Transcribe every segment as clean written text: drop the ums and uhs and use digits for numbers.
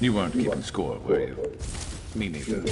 You weren't keeping score, were you? Me neither.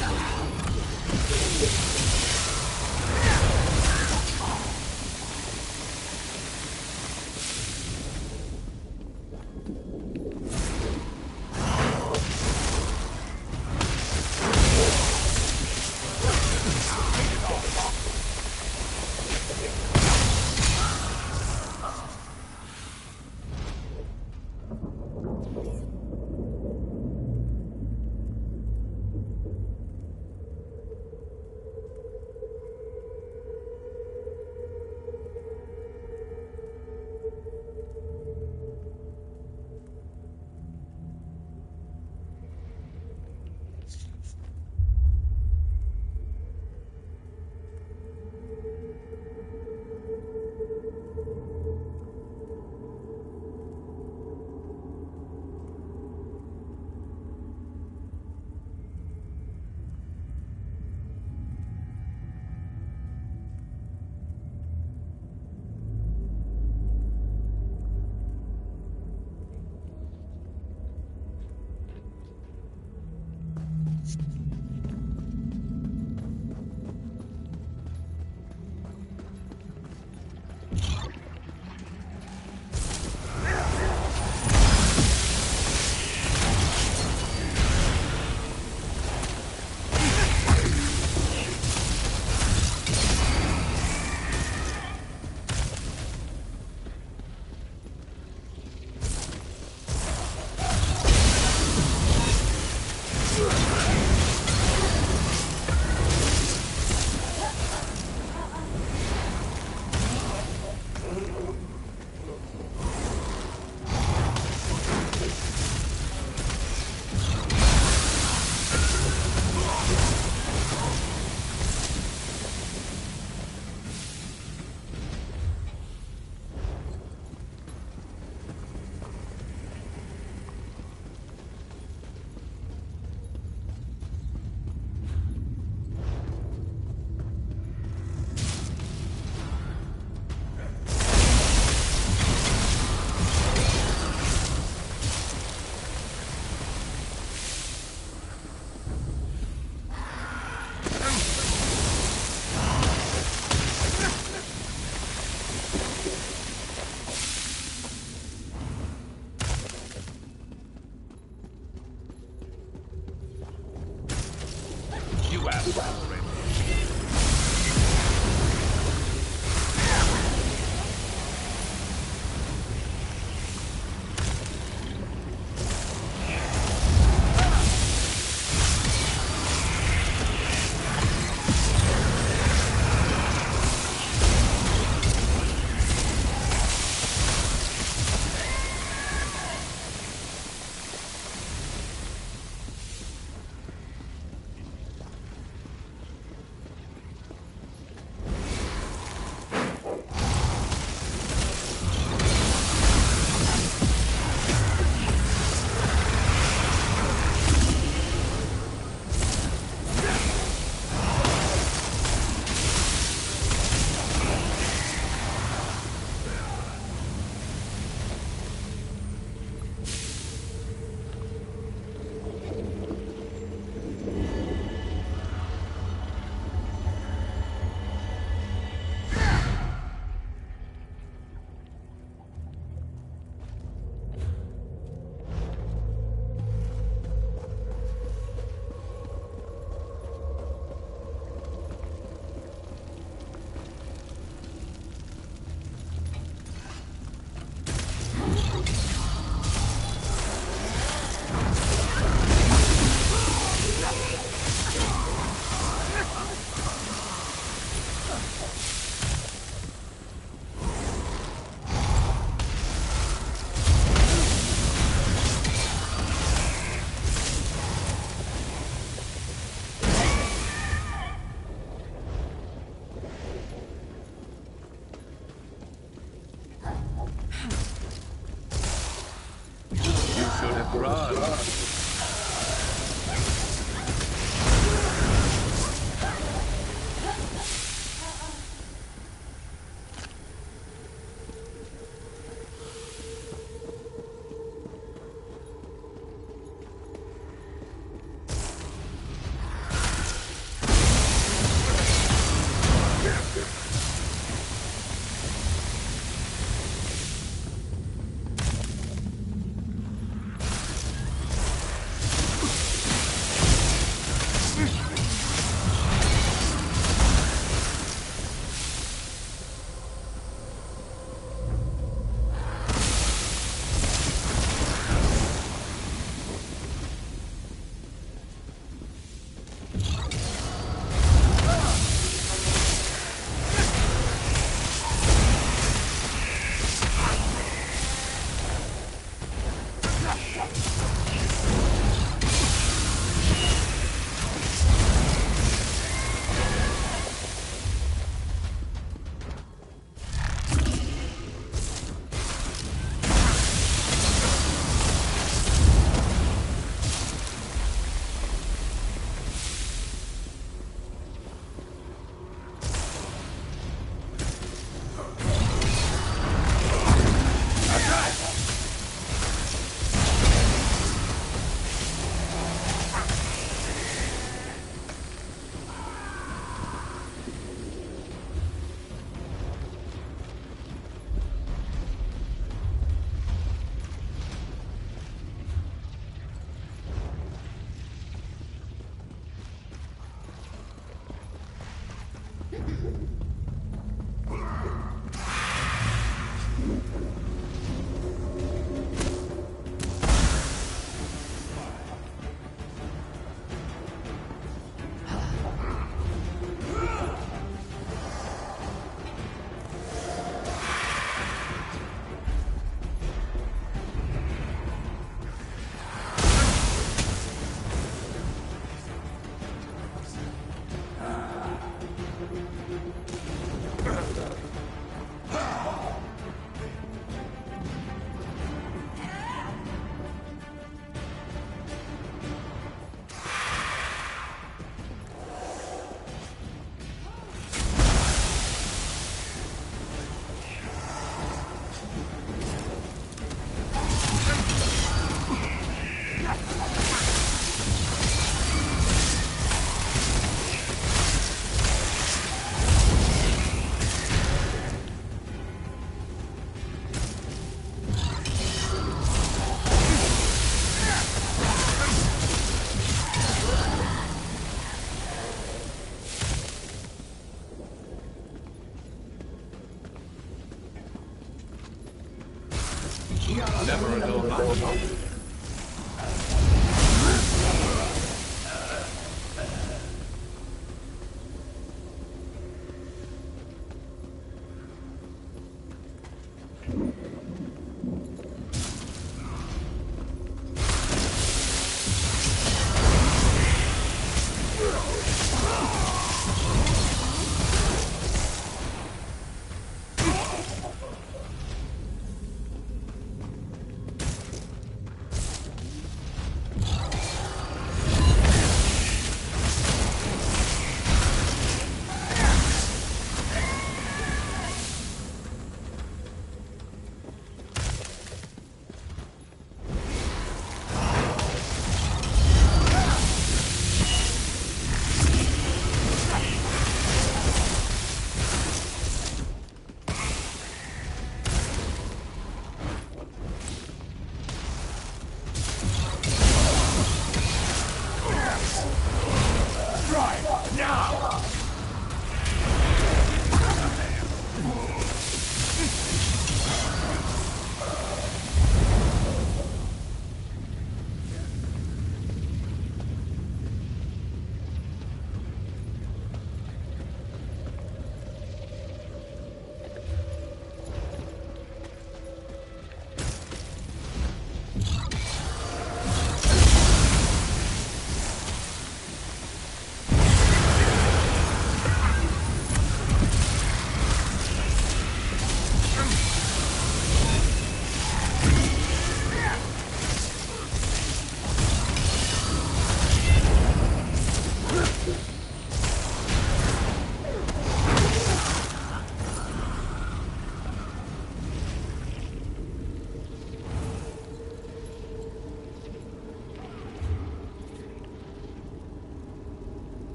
Never a dull moment.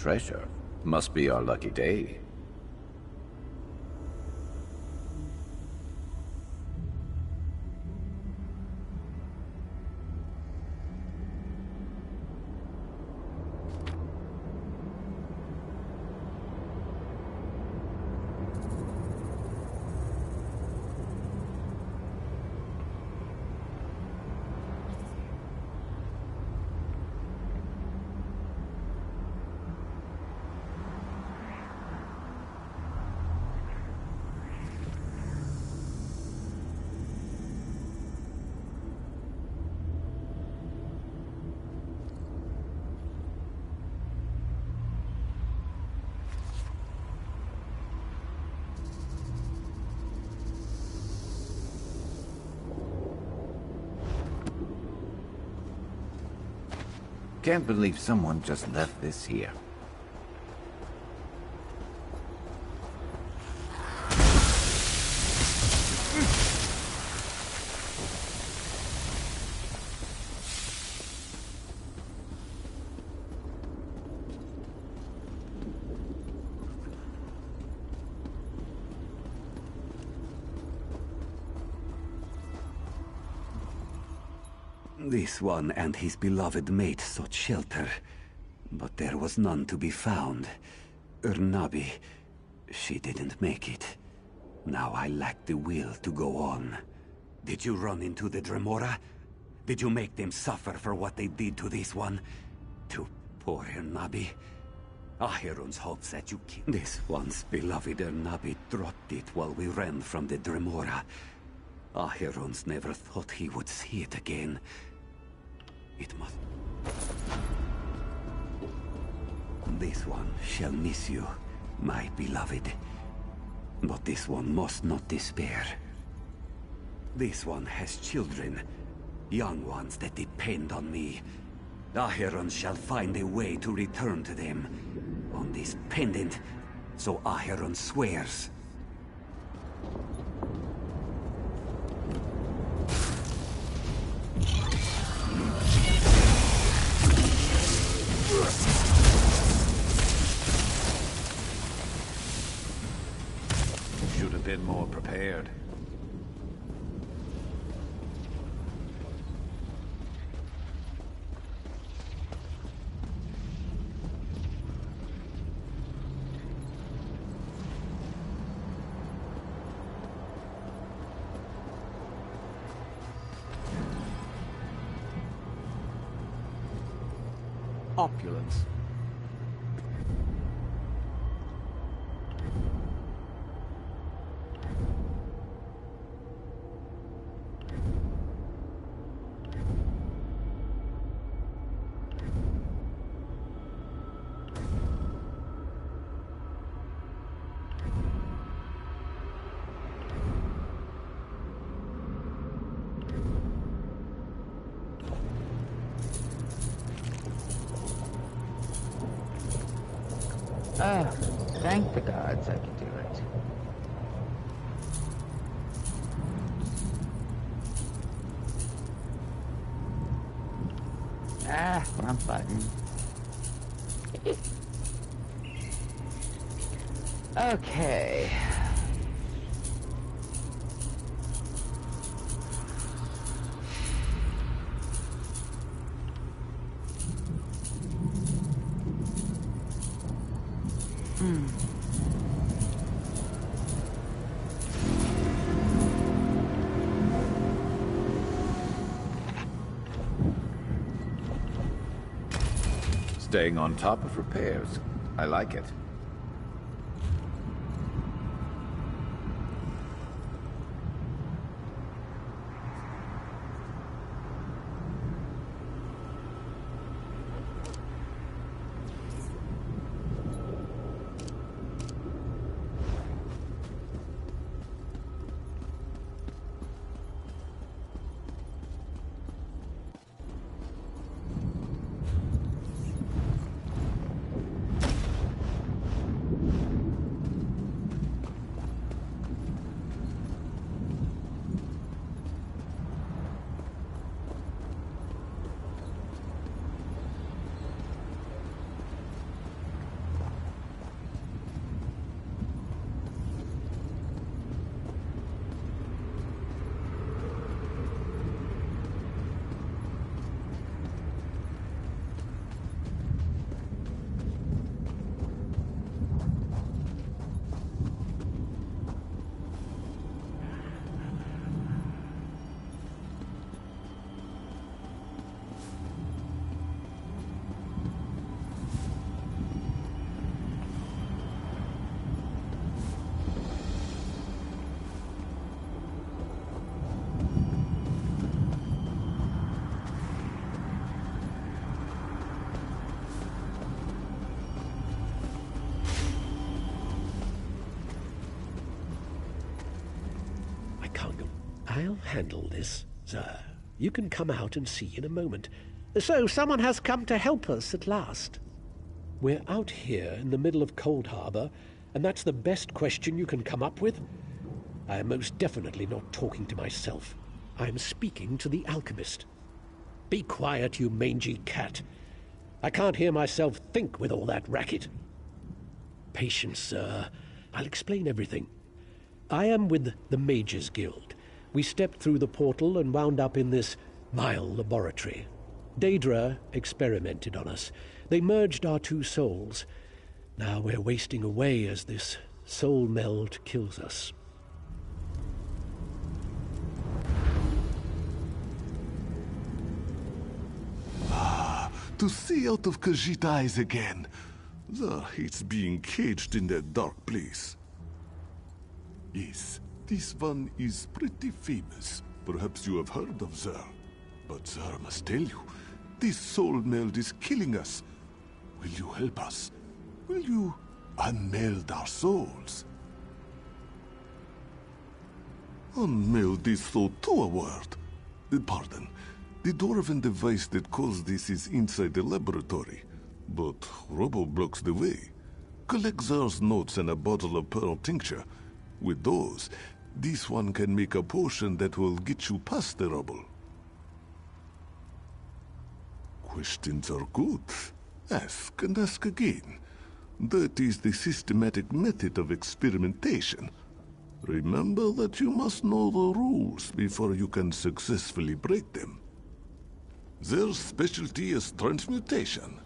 Treasure. Must be our lucky day. Can't believe someone just left this here. This one and his beloved mate sought shelter, but there was none to be found. Urnabi, she didn't make it. Now I lack the will to go on. Did you run into the Dremora? Did you make them suffer for what they did to this one? To poor Urnabi? Acheron's hopes that you killed this once beloved Urnabi dropped it while we ran from the Dremora. Acheron's never thought he would see it again. It must... This one shall miss you, my beloved. But this one must not despair. This one has children, young ones that depend on me. Acheron shall find a way to return to them. On this pendant, so Acheron swears. Should have been more prepared. Opulence. Ah, thank the gods I can do it. Ah, wrong button. Okay. Staying on top of repairs. I like it. I'll handle this, sir. You can come out and see in a moment. So someone has come to help us at last. We're out here in the middle of Cold Harbor, and that's the best question you can come up with? I am most definitely not talking to myself. I am speaking to the alchemist. Be quiet, you mangy cat. I can't hear myself think with all that racket. Patience, sir. I'll explain everything. I am with the Mages Guild. We stepped through the portal and wound up in this vile laboratory. Daedra experimented on us. They merged our two souls. Now we're wasting away as this soul meld kills us. To see out of Khajiit's eyes again. Zar hates being caged in that dark place. Yes, this one is pretty famous. Perhaps you have heard of Zar. But Zar must tell you, this soul meld is killing us. Will you help us? Will you unmeld our souls? Unmeld is so to a word. Pardon. The dwarven device that caused this is inside the laboratory, but Robo blocks the way. Collect Zar's notes and a bottle of pearl tincture. With those, this one can make a potion that will get you past the rubble. Questions are good. Ask and ask again. That is the systematic method of experimentation. Remember that you must know the rules before you can successfully break them. Their specialty is transmutation.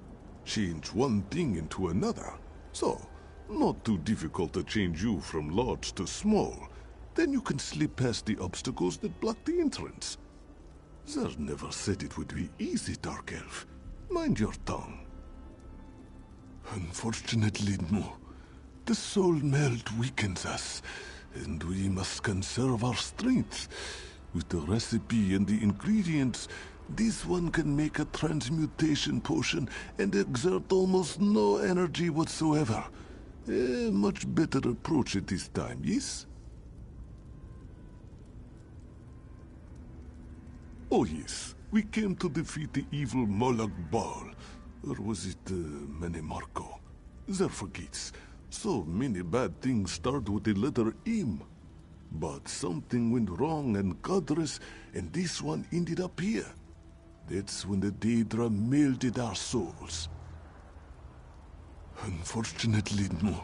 Change one thing into another. So, not too difficult to change you from large to small. Then you can slip past the obstacles that block the entrance. Zer never said it would be easy, Dark Elf. Mind your tongue. Unfortunately, no. The soul meld weakens us, and we must conserve our strength. With the recipe and the ingredients, this one can make a transmutation potion and exert almost no energy whatsoever. A much better approach at this time, yes? Oh yes, we came to defeat the evil Moloch Baal. Or was it Menemarco? Zer forgets. So many bad things start with the letter M. But something went wrong and Godress, and this one ended up here. That's when the Daedra melded our souls. Unfortunately, no.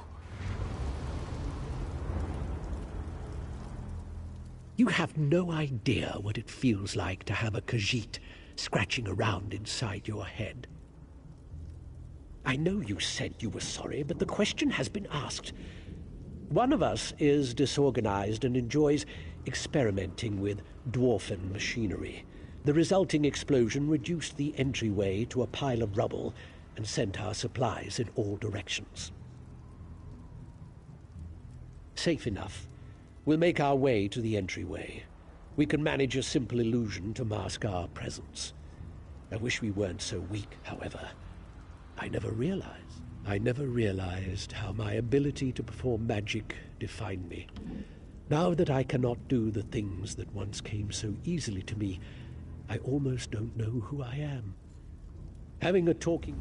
You have no idea what it feels like to have a Khajiit scratching around inside your head. I know you said you were sorry, but the question has been asked. One of us is disorganized and enjoys experimenting with dwarfen machinery. The resulting explosion reduced the entryway to a pile of rubble and sent our supplies in all directions. Safe enough. We'll make our way to the entryway. We can manage a simple illusion to mask our presence. I wish we weren't so weak, however. I never realized how my ability to perform magic defined me. Now that I cannot do the things that once came so easily to me, I almost don't know who I am. Having a talking...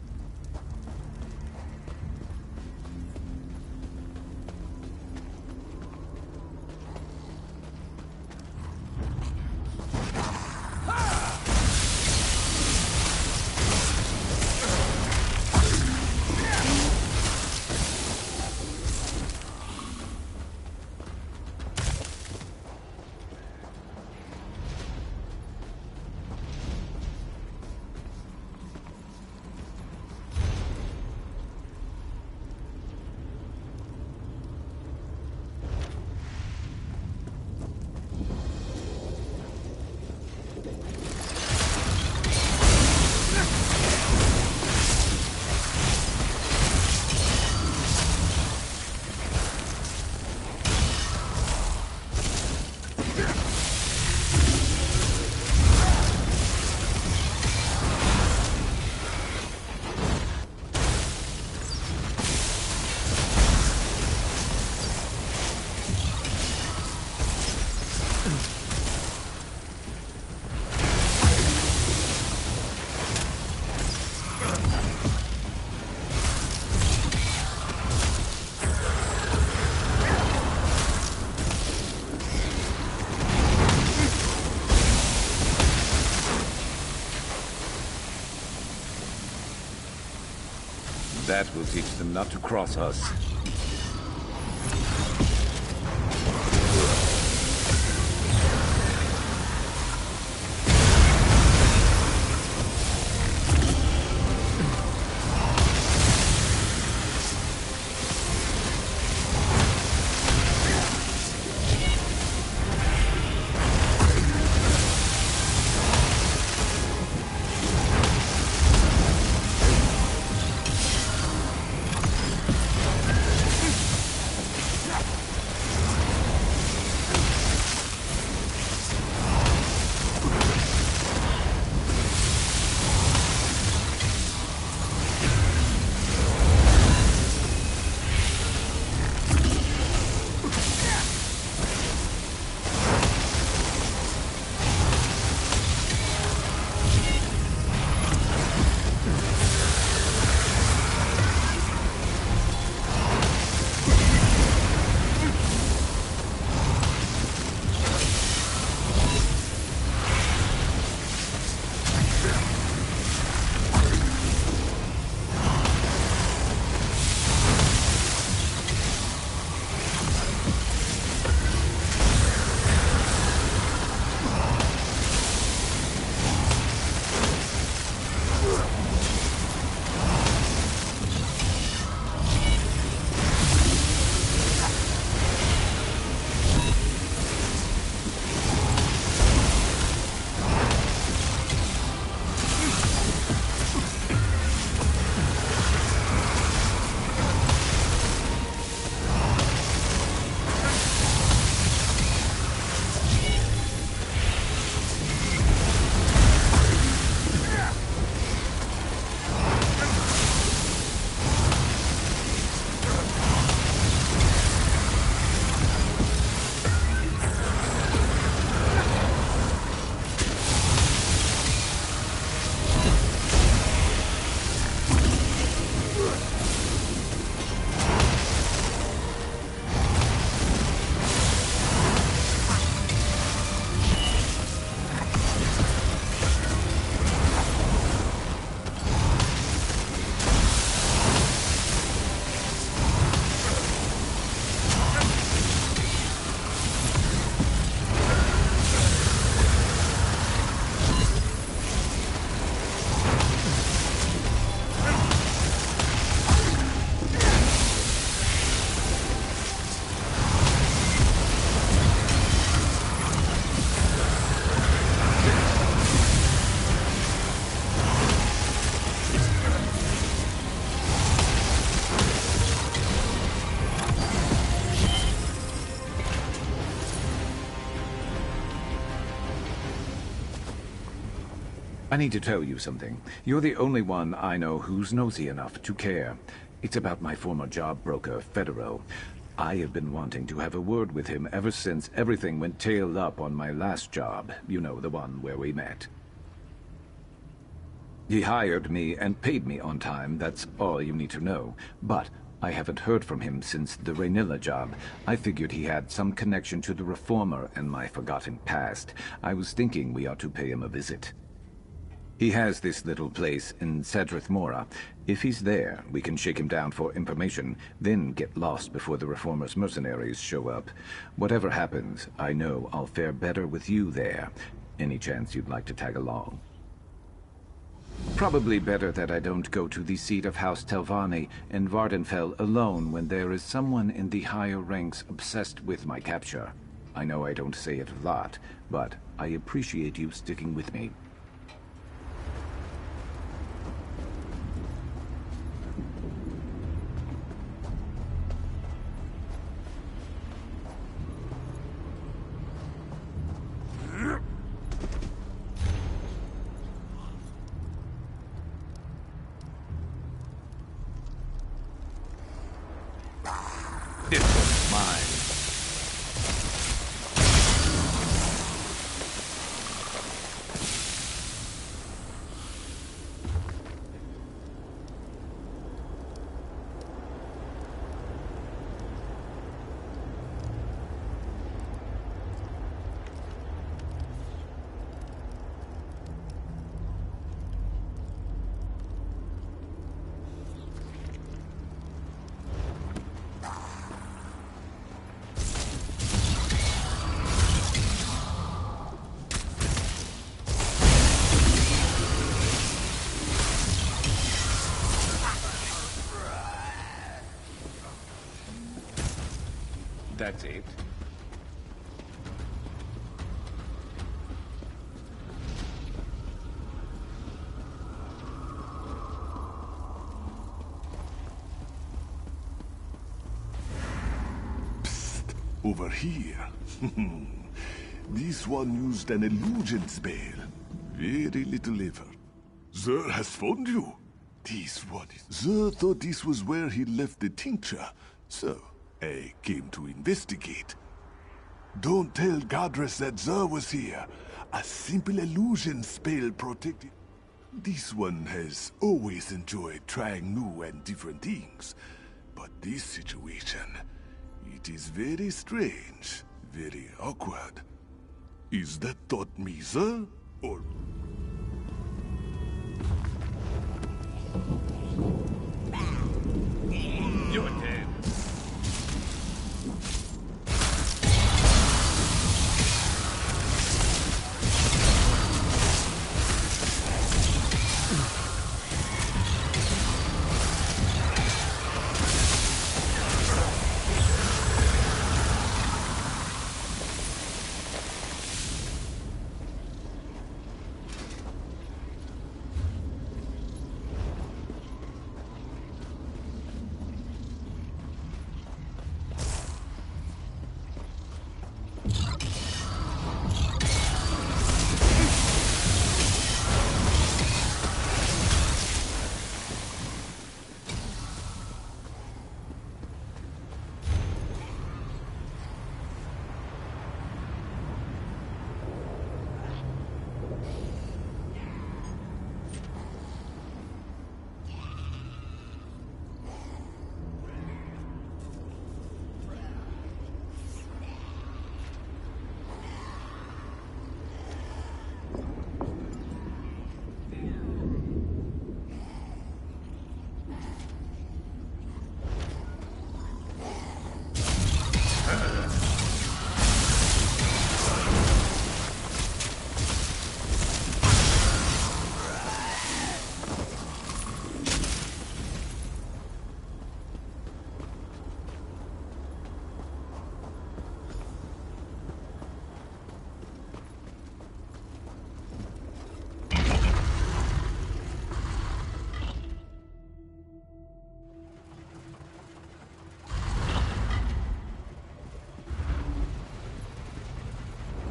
That will teach them not to cross us. I need to tell you something. You're the only one I know who's nosy enough to care. It's about my former job broker, Federo. I have been wanting to have a word with him ever since everything went tailed up on my last job. You know, the one where we met. He hired me and paid me on time, that's all you need to know. But I haven't heard from him since the Raynilla job. I figured he had some connection to the Reformer and my forgotten past. I was thinking we ought to pay him a visit. He has this little place in Cedrith Mora. If he's there, we can shake him down for information, then get lost before the Reformer's mercenaries show up. Whatever happens, I know I'll fare better with you there. Any chance you'd like to tag along? Probably better that I don't go to the seat of House Telvanni in Vardenfell alone when there is someone in the higher ranks obsessed with my capture. I know I don't say it a lot, but I appreciate you sticking with me. This one's mine. That's it. Over here. This one used an illusion spell. Very little effort. Zer has found you. This one is... Zer thought this was where he left the tincture, so I came to investigate. Don't tell Godress that Zer was here. A simple illusion spell protected... This one has always enjoyed trying new and different things. But this situation... It is very strange, very awkward. Is that thought me, sir? Or... You're dead.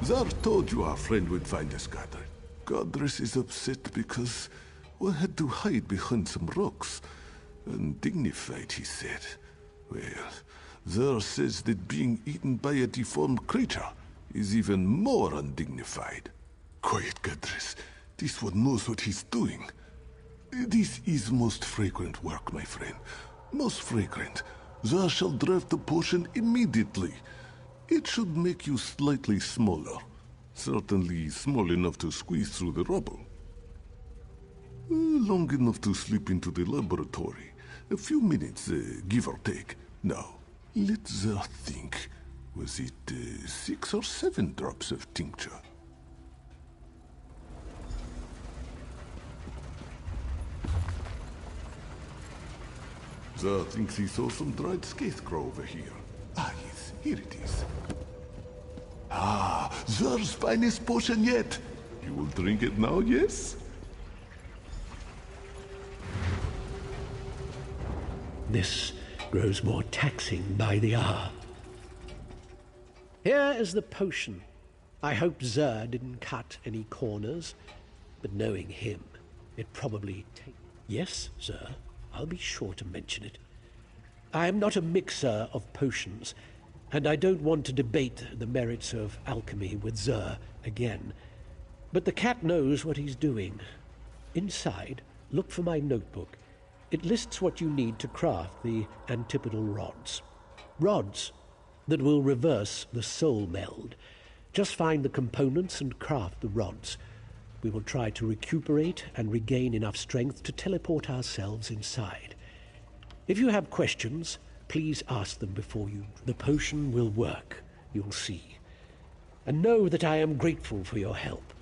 Zar told you our friend would find us, Godress. Godress is upset because we had to hide behind some rocks. Undignified, he said. Well, Zar says that being eaten by a deformed creature is even more undignified. Quiet, Godress. This one knows what he's doing. This is most fragrant work, my friend. Most fragrant. Zar shall draft the potion immediately. It should make you slightly smaller. Certainly small enough to squeeze through the rubble. Long enough to slip into the laboratory. A few minutes, give or take. Now, let Zar think. Was it 6 or 7 drops of tincture? Zar thinks he saw some dried scarecrow over here. Ah, yes, here it is. Ah, Zar's finest potion yet. You will drink it now, yes? This grows more taxing by the hour. Here is the potion. I hope Zer didn't cut any corners, but knowing him, it probably takes... Yes, sir. I'll be sure to mention it. I am not a mixer of potions, and I don't want to debate the merits of alchemy with Zer again. But the cat knows what he's doing. Inside, look for my notebook. It lists what you need to craft the antipodal rods. Rods that will reverse the soul meld. Just find the components and craft the rods. We will try to recuperate and regain enough strength to teleport ourselves inside. If you have questions, please ask them before you... The potion will work, you'll see. And know that I am grateful for your help.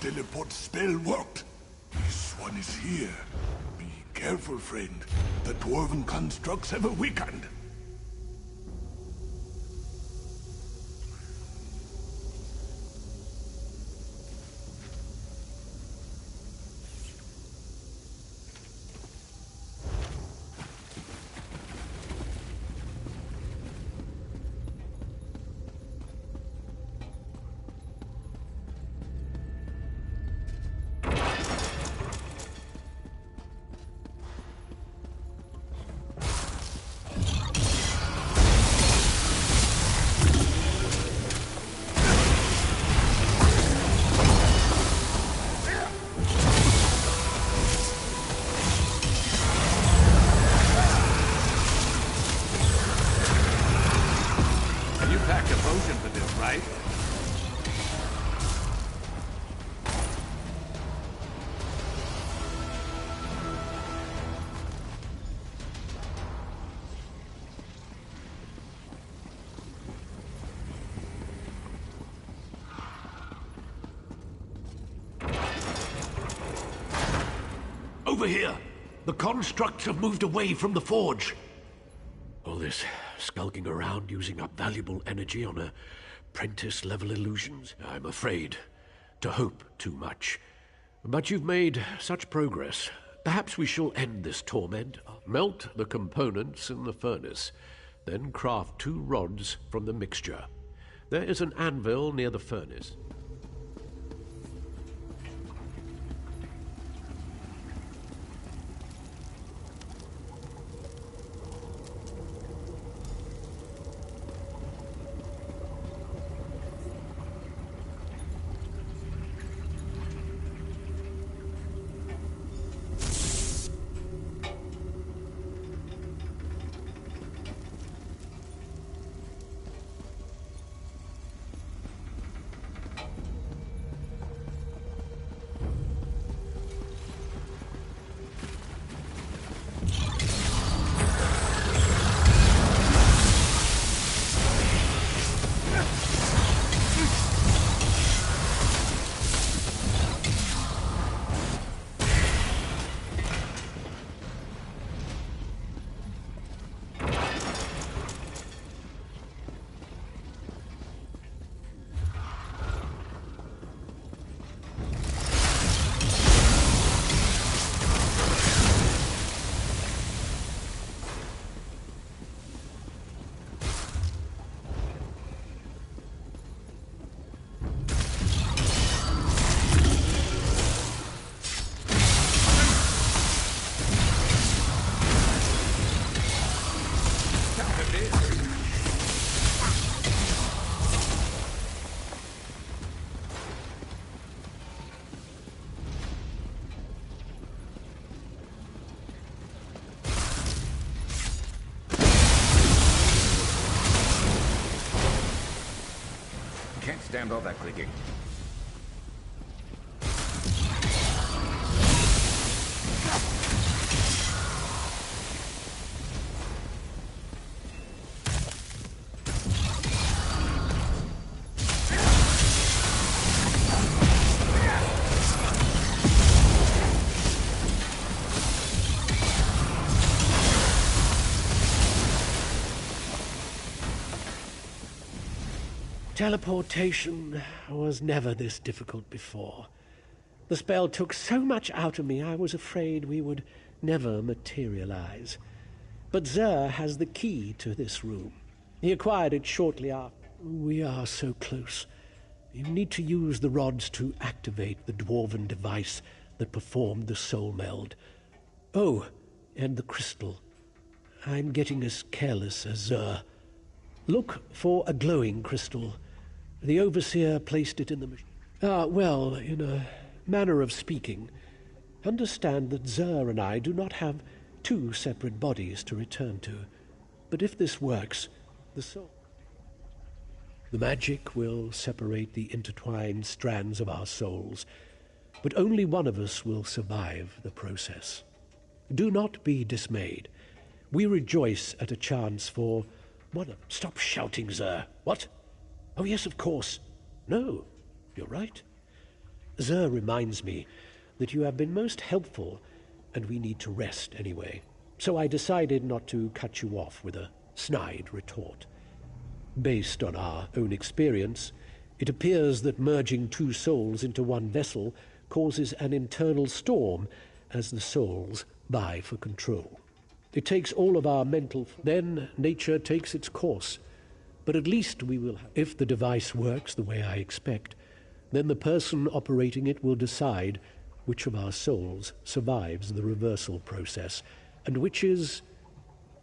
teleport spell worked. This one is here. Be careful, friend. The dwarven constructs have weakened. You packed a potion for this, right? Over here! The constructs have moved away from the forge. All this skulking around using up valuable energy on apprentice-level illusions? I'm afraid to hope too much. But you've made such progress. Perhaps we shall end this torment. Melt the components in the furnace, then craft 2 rods from the mixture. There is an anvil near the furnace. Can't stand all that clicking. Teleportation was never this difficult before. The spell took so much out of me I was afraid we would never materialize. But Zer has the key to this room. He acquired it shortly after. We are so close. You need to use the rods to activate the dwarven device that performed the soul meld. Oh, and the crystal. I'm getting as careless as Zer. Look for a glowing crystal. The overseer placed it in the machine. Well, in a manner of speaking, understand that Zer and I do not have 2 separate bodies to return to. But if this works, the soul... The magic will separate the intertwined strands of our souls, but only one of us will survive the process. Do not be dismayed. We rejoice at a chance for one of... Stop shouting, Zer. What? Oh, yes, of course. No, you're right. Zer reminds me that you have been most helpful, and we need to rest anyway. So I decided not to cut you off with a snide retort. Based on our own experience, it appears that merging two souls into one vessel causes an internal storm as the souls vie for control. It takes all of our mental... Then nature takes its course. But at least we will... If the device works the way I expect, then the person operating it will decide which of our souls survives the reversal process and which is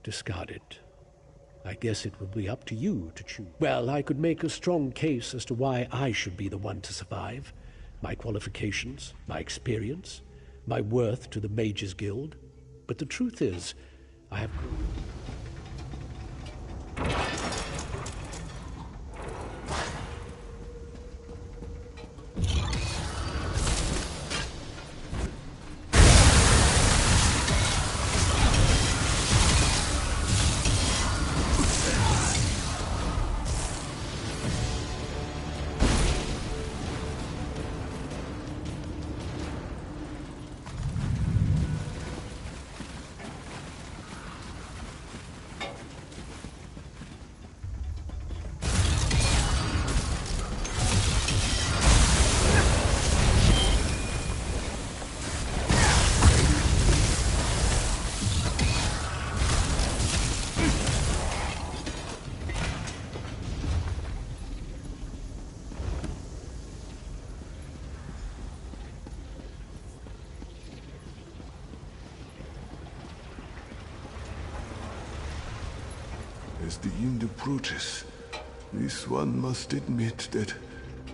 discarded. I guess it will be up to you to choose. Well, I could make a strong case as to why I should be the one to survive. My qualifications, my experience, my worth to the Mages Guild. But the truth is, I have... As the end approaches, this one must admit that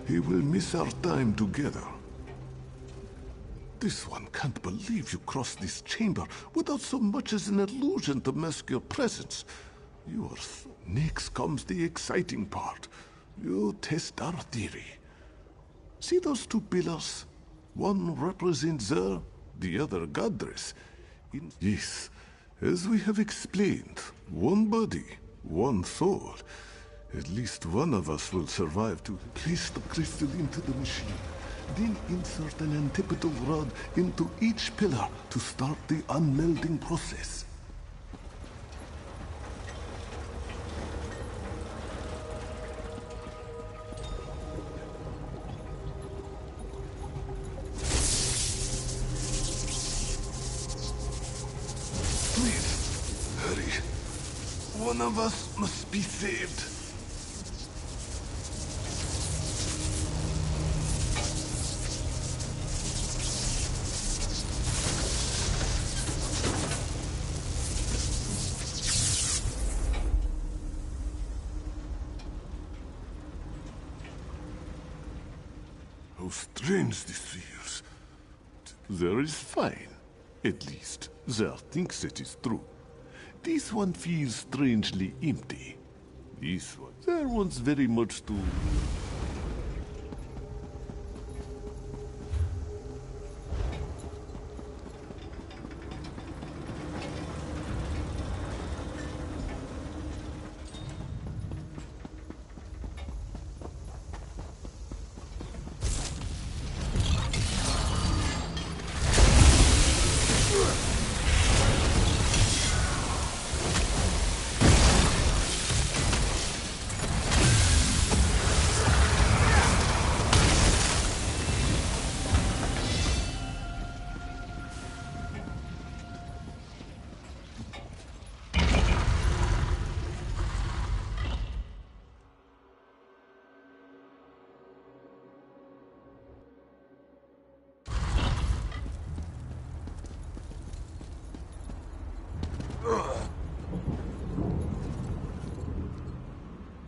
he will miss our time together. This one can't believe you crossed this chamber without so much as an illusion to mask your presence. Next comes the exciting part. You test our theory. See those two pillars? One represents Zer, the other Godress. Yes, as we have explained, one body, one soul. At least one of us will survive to place the crystal into the machine. Then insert an antipodal rod into each pillar to start the unmelding process. Please, hurry. One of us must be saved. How strange this feels. There is fine. At least, Zer thinks it is true. This one feels strangely empty. This one, there wants very much to...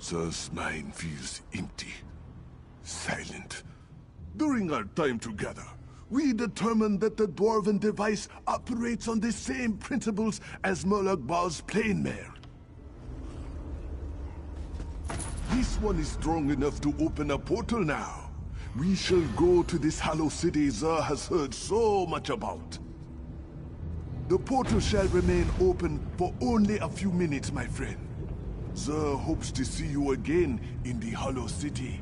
Zer's mind feels empty, silent. During our time together, we determined that the dwarven device operates on the same principles as Molag Bal's plane mare. This one is strong enough to open a portal now. We shall go to this hollow city Zer has heard so much about. The portal shall remain open for only a few minutes, my friend. Zer hopes to see you again in the hollow city.